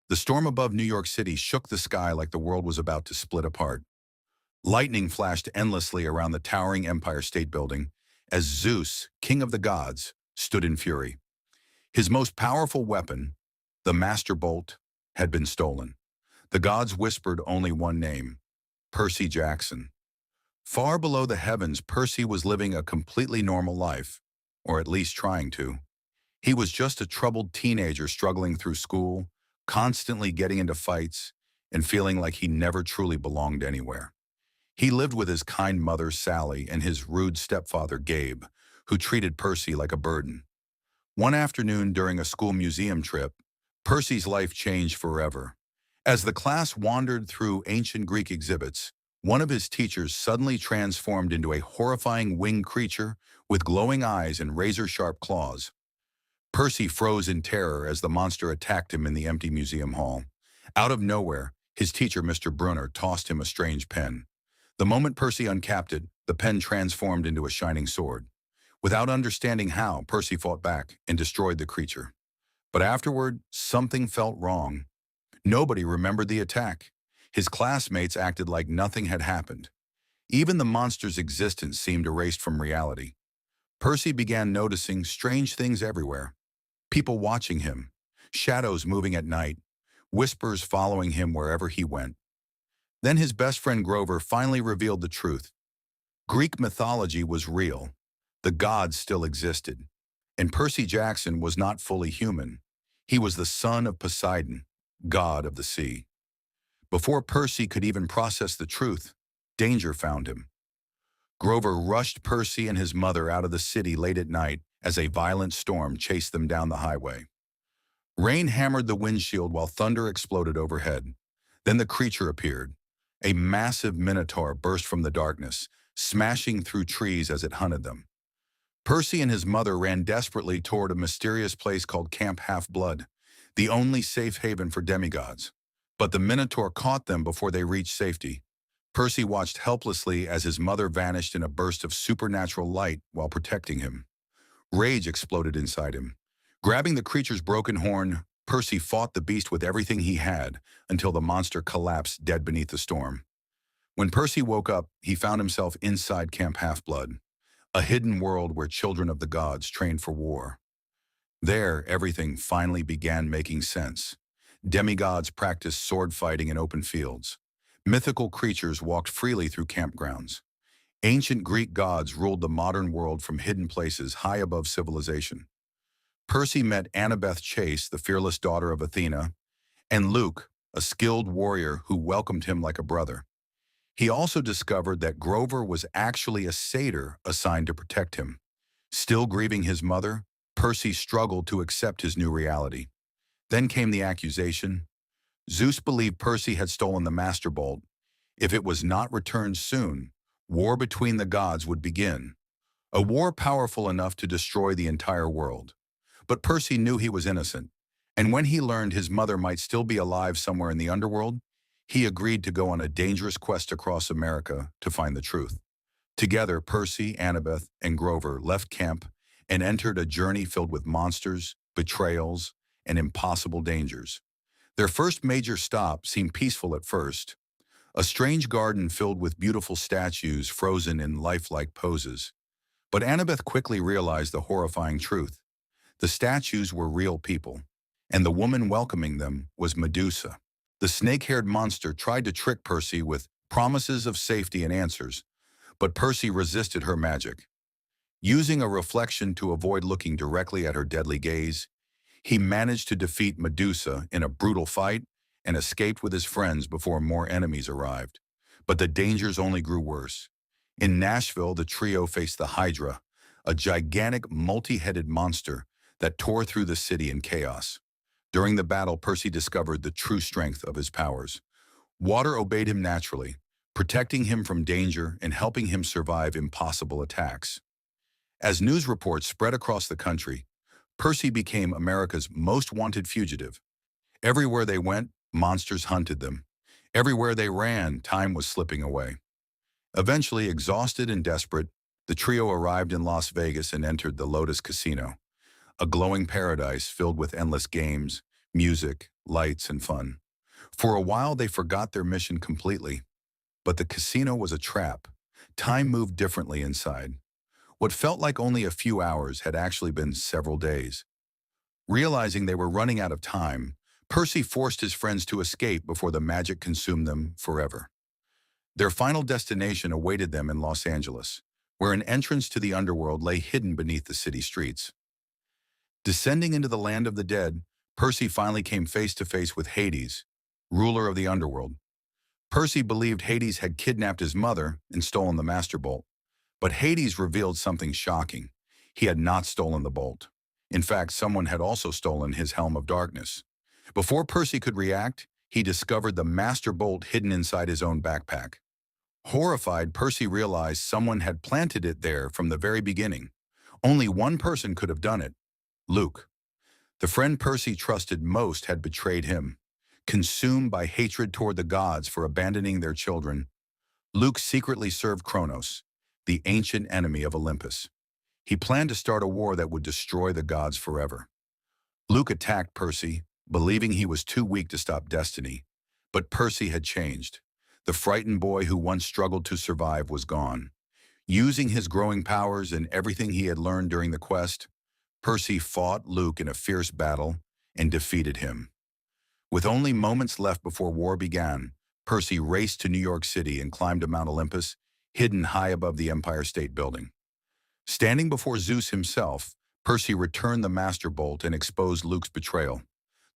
The storm above New York City shook the sky like the world was about to split apart. Lightning flashed endlessly around the towering Empire State Building as Zeus, king of the gods, stood in fury. His most powerful weapon, the Master Bolt, had been stolen. The gods whispered only one name, Percy Jackson. Far below the heavens, Percy was living a completely normal life, or at least trying to. He was just a troubled teenager struggling through school, constantly getting into fights, and feeling like he never truly belonged anywhere. He lived with his kind mother, Sally, and his rude stepfather, Gabe, who treated Percy like a burden. One afternoon during a school museum trip, Percy's life changed forever. As the class wandered through ancient Greek exhibits, one of his teachers suddenly transformed into a horrifying winged creature with glowing eyes and razor-sharp claws. Percy froze in terror as the monster attacked him in the empty museum hall. Out of nowhere, his teacher, Mr. Brunner, tossed him a strange pen. The moment Percy uncapped it, the pen transformed into a shining sword. Without understanding how, Percy fought back and destroyed the creature. But afterward, something felt wrong. Nobody remembered the attack. His classmates acted like nothing had happened. Even the monster's existence seemed erased from reality. Percy began noticing strange things everywhere. People watching him, shadows moving at night, whispers following him wherever he went. Then his best friend Grover finally revealed the truth. Greek mythology was real. The gods still existed. And Percy Jackson was not fully human. He was the son of Poseidon, god of the sea. Before Percy could even process the truth, danger found him. Grover rushed Percy and his mother out of the city late at night as a violent storm chased them down the highway. Rain hammered the windshield while thunder exploded overhead. Then the creature appeared. A massive Minotaur burst from the darkness, smashing through trees as it hunted them. Percy and his mother ran desperately toward a mysterious place called Camp Half-Blood, the only safe haven for demigods. But the Minotaur caught them before they reached safety. Percy watched helplessly as his mother vanished in a burst of supernatural light while protecting him. Rage exploded inside him. Grabbing the creature's broken horn, Percy fought the beast with everything he had until the monster collapsed dead beneath the storm. When Percy woke up, he found himself inside Camp Half-Blood, a hidden world where children of the gods trained for war. There, everything finally began making sense. Demigods practiced sword fighting in open fields. Mythical creatures walked freely through campgrounds. Ancient Greek gods ruled the modern world from hidden places high above civilization. Percy met Annabeth Chase, the fearless daughter of Athena, and Luke, a skilled warrior who welcomed him like a brother. He also discovered that Grover was actually a satyr assigned to protect him. Still grieving his mother, Percy struggled to accept his new reality. Then came the accusation. Zeus believed Percy had stolen the Master Bolt. If it was not returned soon, war between the gods would begin. A war powerful enough to destroy the entire world. But Percy knew he was innocent, and when he learned his mother might still be alive somewhere in the underworld, he agreed to go on a dangerous quest across America to find the truth. Together, Percy, Annabeth, and Grover left camp and entered a journey filled with monsters, betrayals, and impossible dangers. Their first major stop seemed peaceful at first. A strange garden filled with beautiful statues frozen in lifelike poses. But Annabeth quickly realized the horrifying truth. The statues were real people, and the woman welcoming them was Medusa. The snake-haired monster tried to trick Percy with promises of safety and answers, but Percy resisted her magic. Using a reflection to avoid looking directly at her deadly gaze, he managed to defeat Medusa in a brutal fight and escaped with his friends before more enemies arrived. But the dangers only grew worse. In Nashville, the trio faced the Hydra, a gigantic multi-headed monster that tore through the city in chaos. During the battle, Percy discovered the true strength of his powers. Water obeyed him naturally, protecting him from danger and helping him survive impossible attacks. As news reports spread across the country, Percy became America's most wanted fugitive. Everywhere they went, monsters hunted them. Everywhere they ran, time was slipping away. Eventually, exhausted and desperate, the trio arrived in Las Vegas and entered the Lotus Casino, a glowing paradise filled with endless games, music, lights, and fun. For a while, they forgot their mission completely. But the casino was a trap. Time moved differently inside. What felt like only a few hours had actually been several days. Realizing they were running out of time, Percy forced his friends to escape before the magic consumed them forever. Their final destination awaited them in Los Angeles, where an entrance to the underworld lay hidden beneath the city streets. Descending into the land of the dead, Percy finally came face to face with Hades, ruler of the underworld. Percy believed Hades had kidnapped his mother and stolen the Master Bolt. But Hades revealed something shocking. He had not stolen the bolt. In fact, someone had also stolen his helm of darkness. Before Percy could react, he discovered the Master Bolt hidden inside his own backpack. Horrified, Percy realized someone had planted it there from the very beginning. Only one person could have done it: Luke. The friend Percy trusted most had betrayed him. Consumed by hatred toward the gods for abandoning their children, Luke secretly served Kronos, the ancient enemy of Olympus. He planned to start a war that would destroy the gods forever. Luke attacked Percy, believing he was too weak to stop destiny. But Percy had changed. The frightened boy who once struggled to survive was gone. Using his growing powers and everything he had learned during the quest, Percy fought Luke in a fierce battle and defeated him. With only moments left before war began, Percy raced to New York City and climbed to Mount Olympus, hidden high above the Empire State Building. Standing before Zeus himself, Percy returned the Master Bolt and exposed Luke's betrayal.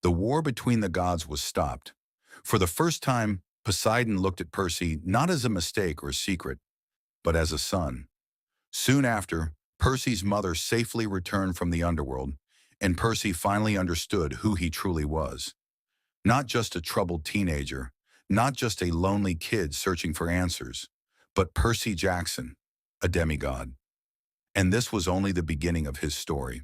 The war between the gods was stopped. For the first time, Poseidon looked at Percy not as a mistake or a secret, but as a son. Soon after, Percy's mother safely returned from the underworld, and Percy finally understood who he truly was. Not just a troubled teenager, not just a lonely kid searching for answers, but Percy Jackson, a demigod. And this was only the beginning of his story.